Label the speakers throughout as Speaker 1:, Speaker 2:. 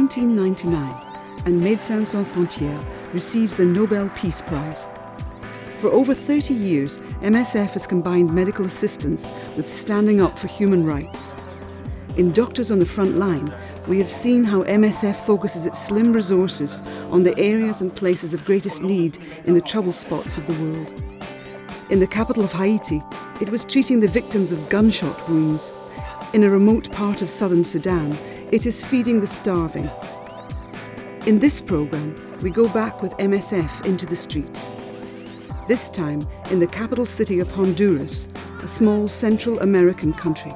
Speaker 1: 1999, and Médecins Sans Frontieres receives the Nobel Peace Prize. For over 30 years, MSF has combined medical assistance with standing up for human rights. In Doctors on the Front Line, we have seen how MSF focuses its slim resources on the areas and places of greatest need in the trouble spots of the world. In the capital of Haiti, it was treating the victims of gunshot wounds. In a remote part of southern Sudan, it is feeding the starving. In this programme, we go back with MSF into the streets. This time in the capital city of Honduras, a small Central American country.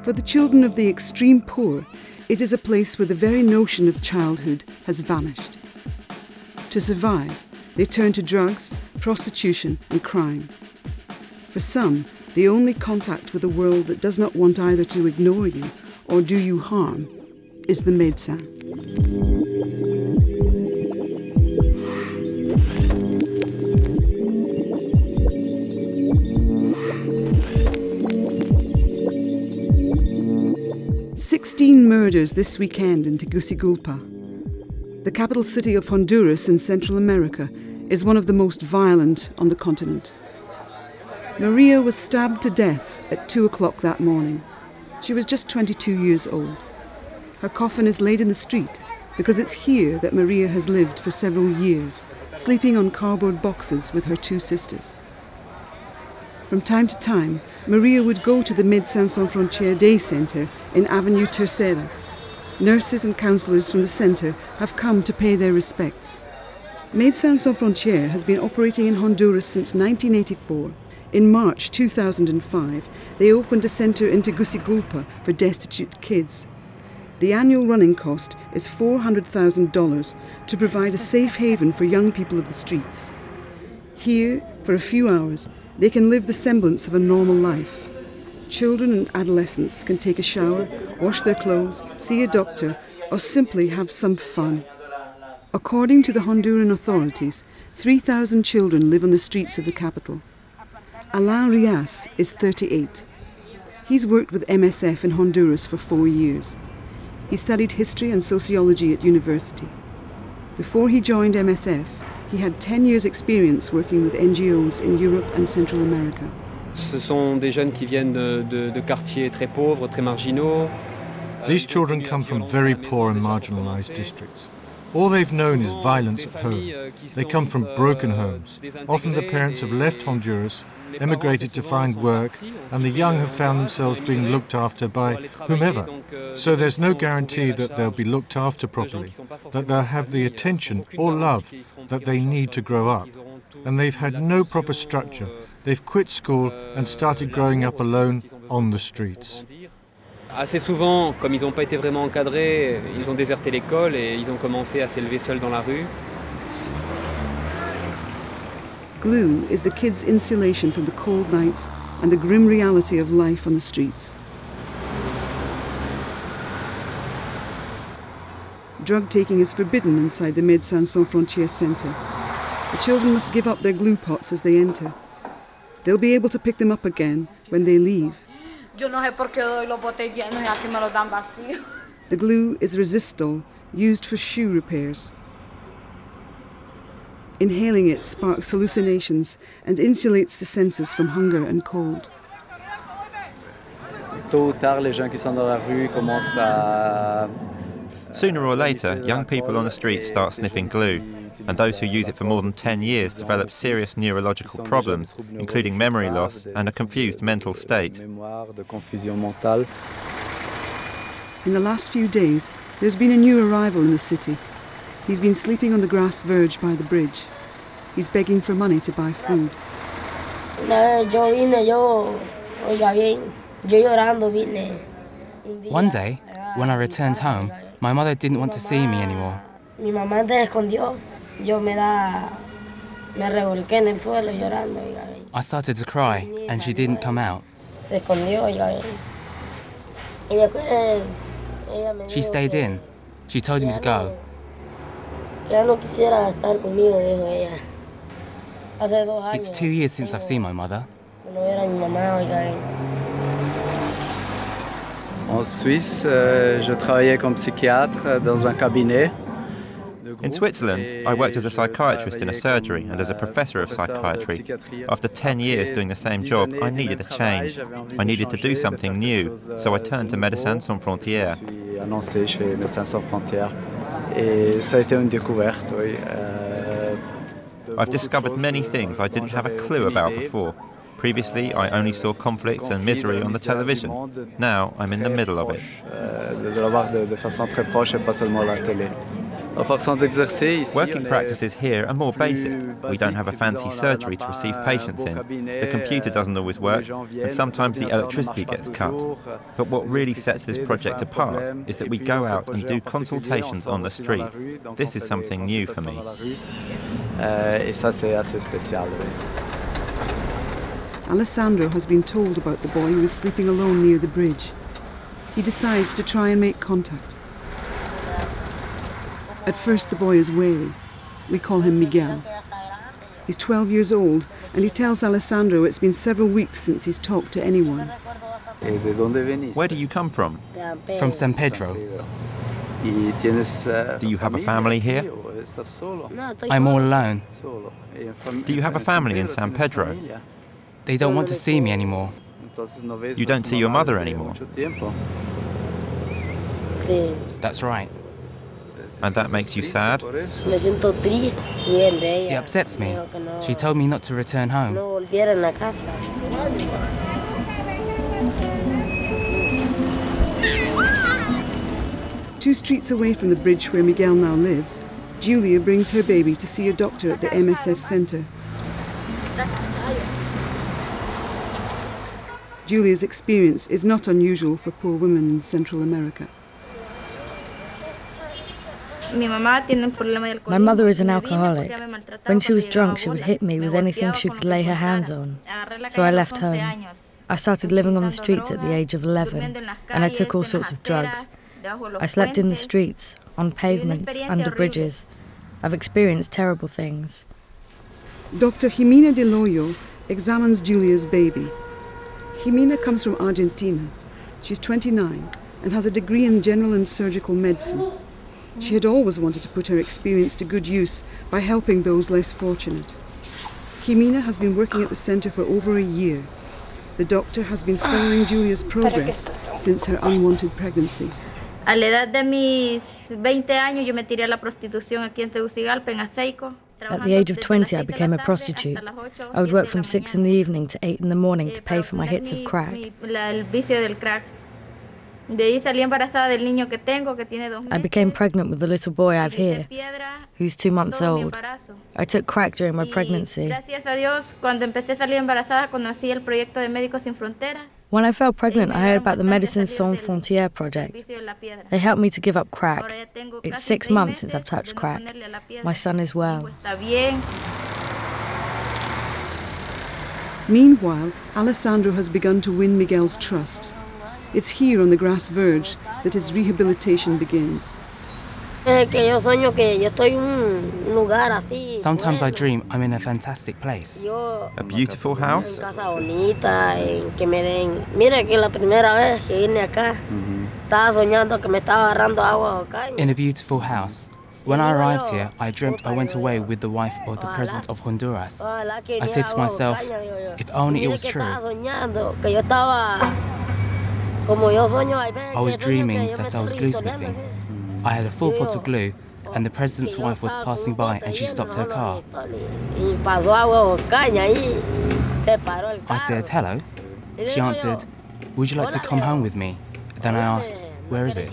Speaker 1: For the children of the extreme poor, it is a place where the very notion of childhood has vanished. To survive, they turn to drugs, prostitution and crime. For some, the only contact with a world that does not want either to ignore you or do you harm is the Médecins. 16 murders this weekend in Tegucigalpa. The capital city of Honduras in Central America is one of the most violent on the continent. Maria was stabbed to death at 2 o'clock that morning. She was just 22 years old. Her coffin is laid in the street because it's here that Maria has lived for several years, sleeping on cardboard boxes with her 2 sisters. From time to time, Maria would go to the Medecins Sans Frontieres Day Centre in Avenue Tercera. Nurses and counsellors from the centre have come to pay their respects. Médecins Sans Frontieres has been operating in Honduras since 1984. In March 2005, they opened a centre in Tegucigalpa for destitute kids. The annual running cost is $400,000 to provide a safe haven for young people of the streets. Here, for a few hours, they can live the semblance of a normal life. Children and adolescents can take a shower, wash their clothes, see a doctor, or simply have some fun. According to the Honduran authorities, 3,000 children live on the streets of the capital. Alain Rias is 38. He's worked with MSF in Honduras for 4 years. He studied history and sociology at university. Before he joined MSF, he had 10 years' experience working with NGOs in Europe and Central America.
Speaker 2: Ce sont des jeunes qui viennent de quartiers très pauvres, très marginaux.
Speaker 3: These children come from very poor and marginalised districts. All they've known is violence at home. They come from broken homes. Often the parents have left Honduras, emigrated to find work, and the young have found themselves being looked after by whomever. So there's no guarantee that they'll be looked after properly, that they'll have the attention or love that they need to grow up. And they've had no proper structure. They've quit school and started growing up alone on the streets.
Speaker 2: Assez souvent, comme ils n'ont pas été vraiment encadrés, ils ont déserté l'école et ils ont commencé à s'élever seuls dans la rue.
Speaker 1: Glue is the kids' insulation from the cold nights and the grim reality of life on the streets. Drug taking is forbidden inside the Médecins Sans Frontieres Centre. The children must give up their glue pots as they enter. They'll be able to pick them up again when they leave. The glue is resistol, used for shoe repairs. Inhaling it sparks hallucinations and insulates the senses from hunger and cold.
Speaker 4: Sooner or later, young people on the streets start sniffing glue, and those who use it for more than 10 years develop serious neurological problems, including memory loss and a confused mental state.
Speaker 1: In the last few days, there's been a new arrival in the city. He's been sleeping on the grass verge by the bridge. He's begging for money to buy food.
Speaker 5: One day, when I returned home, my mother didn't want to see me anymore. I started to cry, and she didn't come out. She stayed in. She told me to go. It's 2 years since I've seen my mother.
Speaker 6: en Suisse, je travaillais comme psychiatre dans un cabinet.
Speaker 4: In Switzerland, I worked as a psychiatrist in a surgery and as a professor of psychiatry. After 10 years doing the same job, I needed a change. I needed to do something new, so I turned to Médecins Sans Frontieres.
Speaker 6: Je suis annoncé chez Médecins Sans Frontières et ça a été une découverte, oui.
Speaker 4: I've discovered many things I didn't have a clue about before. Previously, I only saw conflicts and misery on the television. Now, I'm in the middle of it.
Speaker 6: De la voir de façon très proche et pas seulement à la télé.
Speaker 4: Working practices here are more basic. We don't have a fancy surgery to receive patients in. The computer doesn't always work, and sometimes the electricity gets cut. But what really sets this project apart is that we go out and do consultations on the street. This is something new for me.
Speaker 6: Et ça, c'est assez spécial.
Speaker 1: Alessandro has been told about the boy who is sleeping alone near the bridge. He decides to try and make contact. At first, the boy is wary. We call him Miguel. He's 12 years old, and he tells Alessandro it's been several weeks since he's talked to anyone.
Speaker 4: Where do you come from?
Speaker 5: From San Pedro.
Speaker 4: Do you have a family here?
Speaker 5: I'm all alone.
Speaker 4: Do you have a family in San Pedro?
Speaker 5: They don't want to see me anymore.
Speaker 4: You don't see your mother anymore?
Speaker 5: That's right.
Speaker 4: And that makes you sad?
Speaker 5: It upsets me. She told me not to return home.
Speaker 1: 2 streets away from the bridge where Miguel now lives, Julia brings her baby to see a doctor at the MSF centre. Julia's experience is not unusual for poor women in Central America.
Speaker 7: My mother is an alcoholic. When she was drunk, she would hit me with anything she could lay her hands on. So I left home. I started living on the streets at the age of 11, and I took all sorts of drugs. I slept in the streets, on pavements, under bridges. I've experienced terrible things.
Speaker 1: Dr. Jimena de Loyo examines Julia's baby. Jimena comes from Argentina. She's 29 and has a degree in general and surgical medicine. She had always wanted to put her experience to good use by helping those less fortunate. Jimena has been working at the centre for over a year. The doctor has been following Julia's progress since her unwanted pregnancy.
Speaker 8: A la edad de mis 20 años yo me tiré a la prostitución aquí en Tegucigalpa, en Aceico.
Speaker 7: At the age of 20, I became a prostitute. I would work from 6 in the evening to 8 in the morning to pay for my hits of crack.
Speaker 8: El vicio del crack. De ahí salí embarazada del niño que tengo, que tiene 2 meses.
Speaker 7: I became pregnant with the little boy I have here, who's 2 months old. I took crack during my pregnancy.
Speaker 8: Gracias a Dios, cuando empecé a salir embarazada, conocí el proyecto de Médicos Sin Fronteras.
Speaker 7: When I fell pregnant, I heard about the Medecins Sans Frontieres project. They helped me to give up crack. It's 6 months since I've touched crack. My son is well.
Speaker 1: Meanwhile, Alessandro has begun to win Miguel's trust. It's here on the grass verge that his rehabilitation begins.
Speaker 5: Sometimes I dream I'm in a fantastic place.
Speaker 4: A beautiful house?
Speaker 5: In a beautiful house. When I arrived here, I dreamt I went away with the wife of the president of Honduras. I said to myself, if only it was true. I was dreaming that I was glue smithing. I had a full pot of glue, and the president's wife was passing by and she stopped her car. I said, hello. She answered, would you like to come home with me? Then I asked, where is it?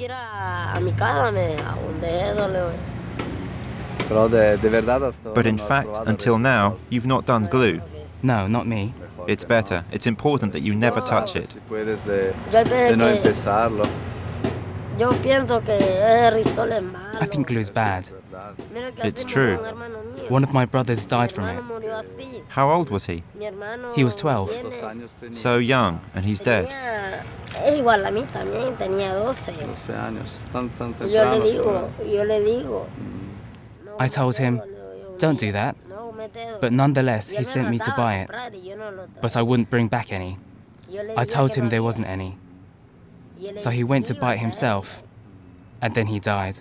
Speaker 4: But in fact, until now, you've not done glue.
Speaker 5: No, not me.
Speaker 4: It's better. It's important that you never touch it.
Speaker 5: I think glue is bad.
Speaker 4: It's true.
Speaker 5: One of my brothers died from it.
Speaker 4: How old was he?
Speaker 5: He was 12.
Speaker 4: So young, and he's dead.
Speaker 5: I told him, don't do that. But nonetheless, he sent me to buy it. But I wouldn't bring back any. I told him there wasn't any. so he went to bite himself, and then he died.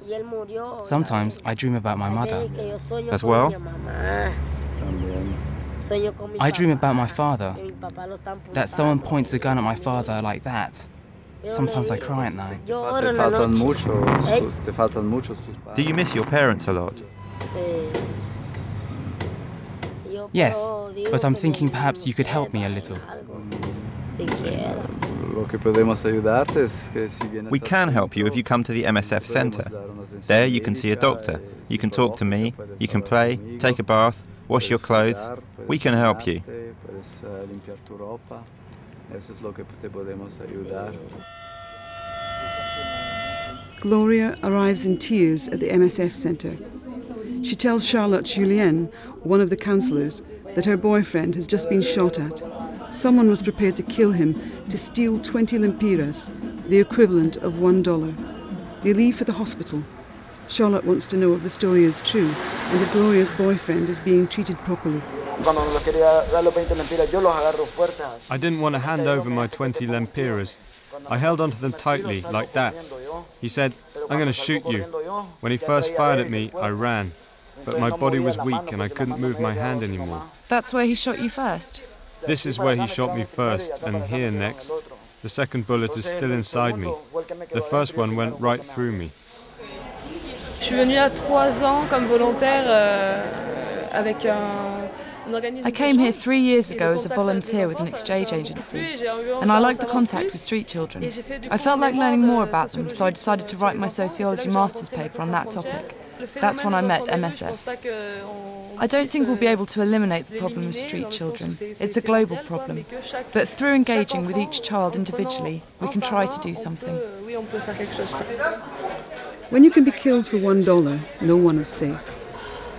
Speaker 5: Sometimes I dream about my mother.
Speaker 4: As well?
Speaker 5: I dream about my father, that someone points a gun at my father like that. Sometimes I cry at night.
Speaker 4: Do you miss your parents a lot?
Speaker 5: Yes, but I'm thinking perhaps you could help me a little.
Speaker 4: We can help you if you come to the MSF Centre. There you can see a doctor, you can talk to me, you can play, take a bath, wash your clothes. We can help you.
Speaker 1: Gloria arrives in tears at the MSF Centre. She tells Charlotte Julien, one of the counsellors, that her boyfriend has just been shot at. Someone was prepared to kill him to steal 20 lempiras, the equivalent of $1. They leave for the hospital. Charlotte wants to know if the story is true and if Gloria's boyfriend is being treated properly.
Speaker 9: I didn't want to hand over my 20 lempiras. I held onto them tightly, like that. He said, "I'm going to shoot you." When he first fired at me, I ran. But my body was weak and I couldn't move my hand anymore.
Speaker 10: That's where he shot you first?
Speaker 9: This is where he shot me first, and here next. The second bullet is still inside me. The first one went right through me.
Speaker 10: Je suis venue à 3 ans comme volontaire avec un... I came here 3 years ago as a volunteer with an exchange agency, and I liked the contact with street children. I felt like learning more about them, so I decided to write my sociology master's paper on that topic. That's when I met MSF. I don't think we'll be able to eliminate the problem of street children. It's a global problem. But through engaging with each child individually, we can try to do something.
Speaker 1: When you can be killed for $1, no one is safe.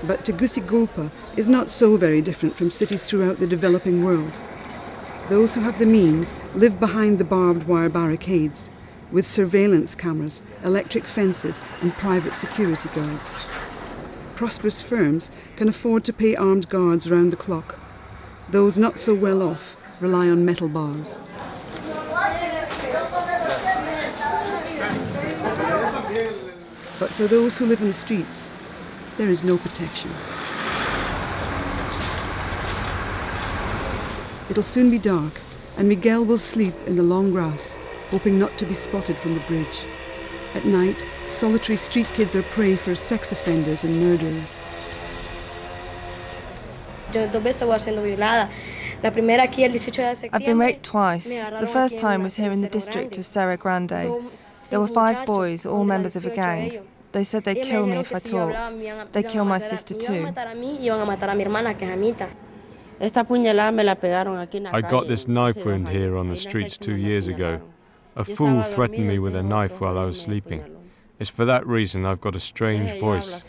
Speaker 1: But Tegucigalpa is not so very different from cities throughout the developing world. Those who have the means live behind the barbed wire barricades, with surveillance cameras, electric fences and private security guards. Prosperous firms can afford to pay armed guards round the clock. Those not so well off rely on metal bars. But for those who live in the streets, there is no protection. It'll soon be dark, and Miguel will sleep in the long grass, hoping not to be spotted from the bridge. At night, solitary street kids are prey for sex offenders and murderers.
Speaker 11: I've been raped twice. The first time was here in the district of Serra Grande. There were 5 boys, all members of a gang. They said they'd kill me if I talked. They'd kill my sister too.
Speaker 9: I got this knife wound here on the streets 2 years ago. A fool threatened me with a knife while I was sleeping. It's for that reason I've got a strange voice.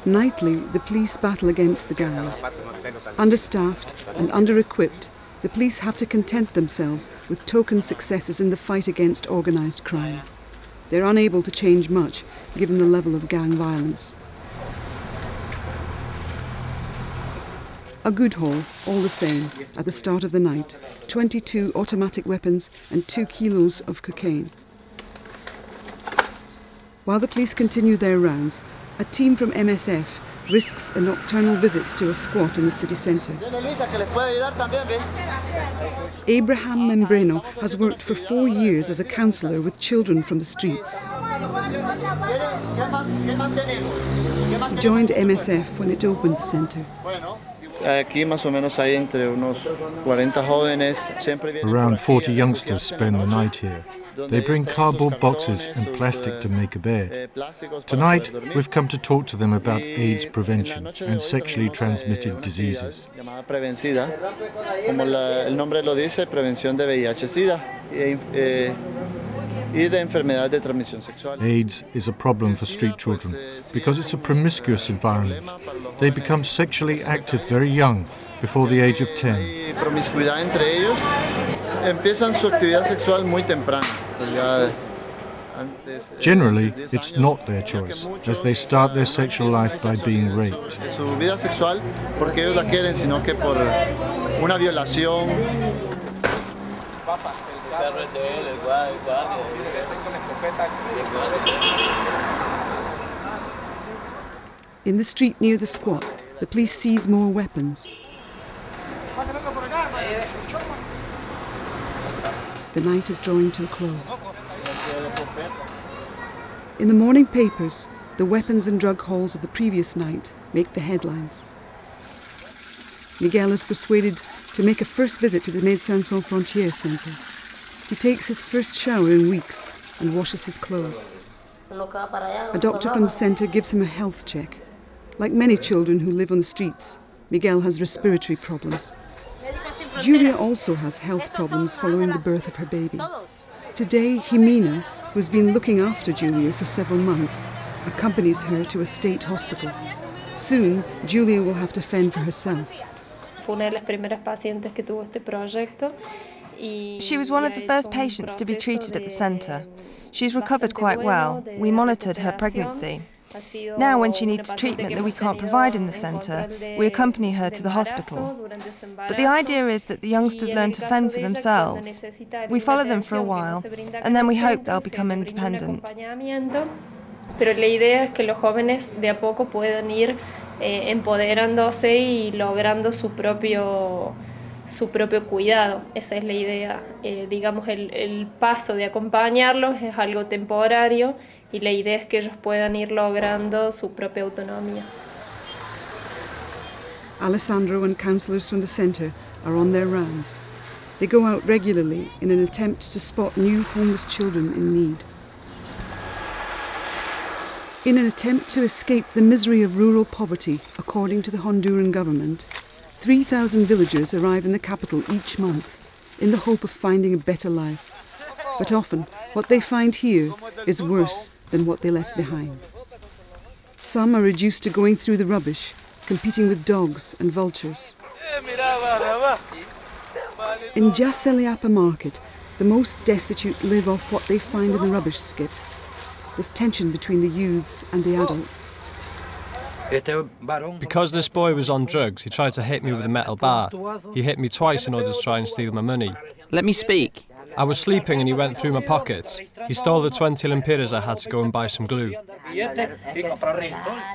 Speaker 1: Nightly, the police battle against the gangs. Understaffed and under-equipped, the police have to content themselves with token successes in the fight against organised crime. They're unable to change much, given the level of gang violence. A good haul, all the same, at the start of the night. 22 automatic weapons and 2 kilos of cocaine. While the police continue their rounds, a team from MSF risks a nocturnal visit to a squat in the city centre. Abraham Membreno has worked for 4 years as a counsellor with children from the streets. He joined MSF when it opened the centre.
Speaker 3: Around 40 youngsters spend the night here. They bring cardboard boxes and plastic to make a bed. Tonight, we've come to talk to them about AIDS prevention and sexually transmitted diseases. AIDS is a problem for street children because it's a promiscuous environment. They become sexually active very young, before the age of 10. Generally, it's not their choice, as they start their sexual life by being raped.
Speaker 1: In the street near the squat, the police seize more weapons. The night is drawing to a close. In the morning papers, the weapons and drug hauls of the previous night make the headlines. Miguel is persuaded to make a first visit to the Médecins Sans Frontieres centre. He takes his first shower in weeks and washes his clothes. A doctor from the centre gives him a health check. Like many children who live on the streets, Miguel has respiratory problems. Julia also has health problems following the birth of her baby. Today, Jimena, who's been looking after Julia for several months, accompanies her to a state hospital. Soon, Julia will have to fend for herself.
Speaker 11: She was one of the first patients to be treated at the centre. She's recovered quite well. We monitored her pregnancy. Now, when she needs treatment that we can't provide in the centre, we accompany her to the hospital. But the idea is that the youngsters learn to fend for themselves. We follow them for a while, and then we hope they'll become independent.
Speaker 12: Pero la idea es que los jóvenes de a poco puedan ir empoderándose y logrando su propio cuidado. Esa es la idea. Digamos, el paso de acompañarlos es algo temporario y la idea es que ellos puedan ir logrando su propia autonomía.
Speaker 1: Alessandro and counsellors from the centre are on their rounds. They go out regularly in an attempt to spot new homeless children in need. In an attempt to escape the misery of rural poverty, according to the Honduran government, 3,000 villagers arrive in the capital each month in the hope of finding a better life. But often, what they find here is worse than what they left behind. Some are reduced to going through the rubbish, competing with dogs and vultures. In Jaseliapa market, the most destitute live off what they find in the rubbish skip. There's tension between the youths and the adults.
Speaker 13: Because this boy was on drugs, he tried to hit me with a metal bar. He hit me twice in order to try and steal my money.
Speaker 14: Let me speak.
Speaker 13: I was sleeping and he went through my pockets. He stole the 20 lempiras I had to go and buy some glue.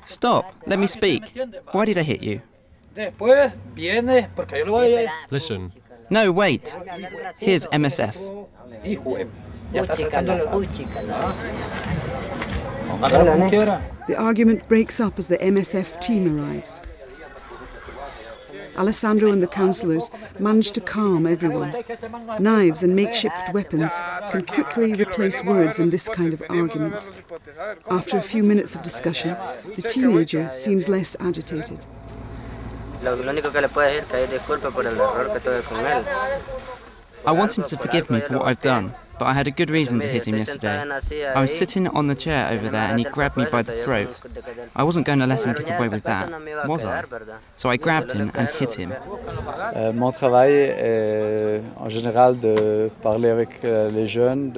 Speaker 14: Stop. Let me speak. Why did I hit you?
Speaker 13: Listen.
Speaker 14: No, wait. Here's MSF.
Speaker 1: The argument breaks up as the MSF team arrives. Alessandro and the counsellors manage to calm everyone. Knives and makeshift weapons can quickly replace words in this kind of argument. After a few minutes of discussion, the teenager seems less agitated.
Speaker 14: I want him to forgive me for what I've done, but I had a good reason to hit him yesterday. I was sitting on the chair over there and he grabbed me by the throat. I wasn't going to let him get away with that, was I? So I grabbed him and hit him.
Speaker 6: Mon travail est en général de parler avec les jeunes.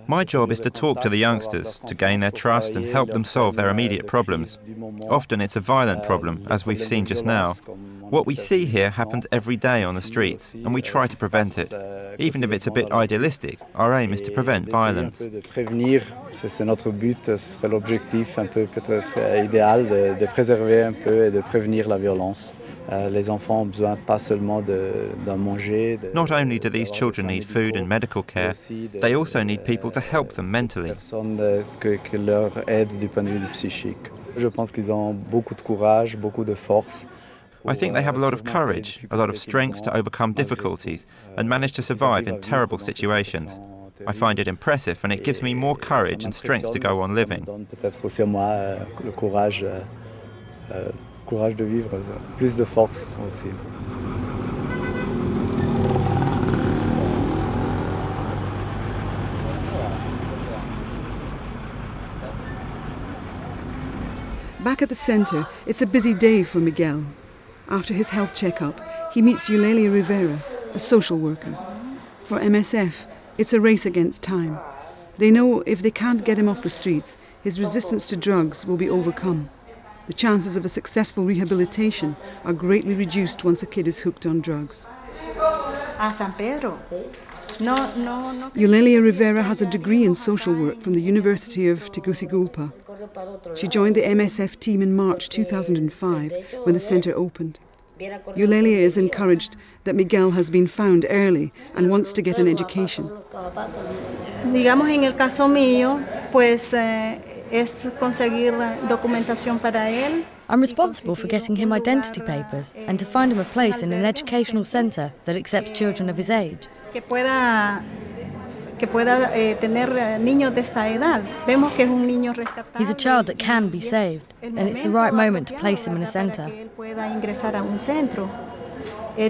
Speaker 4: My job is to talk to the youngsters, to gain their trust and help them solve their immediate problems. Often it's a violent problem, as we've seen just now. What we see here happens every day on the streets, and we try to prevent it. Even if it's a bit idealistic, our aim is to prevent violence.
Speaker 6: C'est notre but, ce serait l'objectif un peu peut-être idéal de préserver un peu et de prévenir la violence. Les enfants ont besoin pas seulement d'en manger.
Speaker 4: Not only do these children need food and medical care, they also need people to help them mentally.
Speaker 6: Personne que leur aide du point de vue psychique. Je pense qu'ils ont beaucoup de courage, beaucoup de force.
Speaker 4: I think they have a lot of courage, a lot of strength to overcome difficulties and manage to survive in terrible situations. I find it impressive and it gives me more courage and strength to go on living.
Speaker 6: Peut-être aussi à moi le courage de vivre, plus de force aussi.
Speaker 1: Back at the centre, it's a busy day for Miguel. After his health checkup, he meets Eulalia Rivera, a social worker. For MSF, it's a race against time. They know if they can't get him off the streets, his resistance to drugs will be overcome. The chances of a successful rehabilitation are greatly reduced once a kid is hooked on drugs. Eulalia Rivera has a degree in social work from the University of Tegucigalpa. She joined the MSF team in March 2005 when the centre opened. Eulalia is encouraged that Miguel has been found early and wants to get an education.
Speaker 15: Digamos en el caso mío, pues es conseguir documentación para él.
Speaker 7: I'm responsible for getting him identity papers and to find him a place in an educational centre that accepts children of his age.
Speaker 15: Que pueda tener niños de esta edad. Vemos que es un niño rescatable.
Speaker 7: He's a child that can be saved, and it's the right moment to place him in a centre.
Speaker 15: Él pueda ingresar a un centro.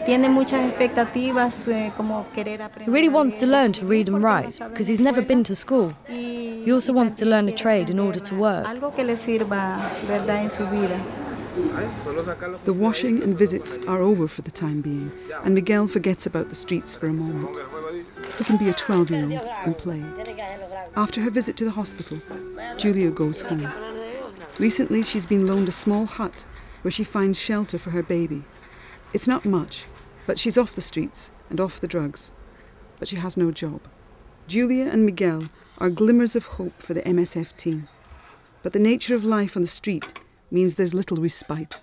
Speaker 15: Tiene muchas expectativas como querer aprender.
Speaker 7: He really wants to learn to read and write because he's never been to school. He also wants to learn a trade in order to work.
Speaker 15: Algo que le sirva, ¿verdad?, en su vida.
Speaker 1: The washing and visits are over for the time being, and Miguel forgets about the streets for a moment. He can be a 12-year-old and play. After her visit to the hospital, Julia goes home. Recently, she's been loaned a small hut where she finds shelter for her baby. It's not much, but she's off the streets and off the drugs. But she has no job. Julia and Miguel are glimmers of hope for the MSF team. But the nature of life on the street means there's little respite.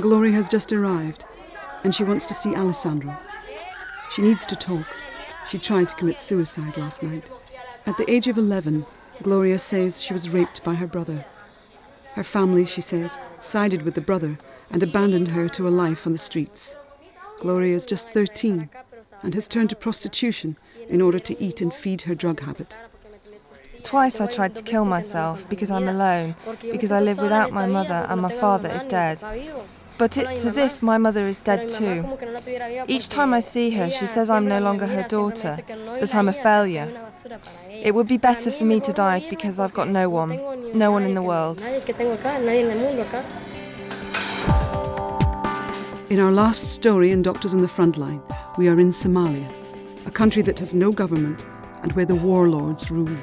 Speaker 1: Gloria has just arrived, and she wants to see Alessandro. She needs to talk. She tried to commit suicide last night. At the age of 11, Gloria says she was raped by her brother. Her family, she says, sided with the brother and abandoned her to a life on the streets. Gloria is just 13 and has turned to prostitution in order to eat and feed her drug habit.
Speaker 11: Twice I tried to kill myself because I'm alone, because I live without my mother and my father is dead. But it's as if my mother is dead too. Each time I see her, she says I'm no longer her daughter, that I'm a failure. It would be better for me to die because I've got no one in the world.
Speaker 1: In our last story in Doctors on the Frontline, we are in Somalia, a country that has no government and where the warlords rule.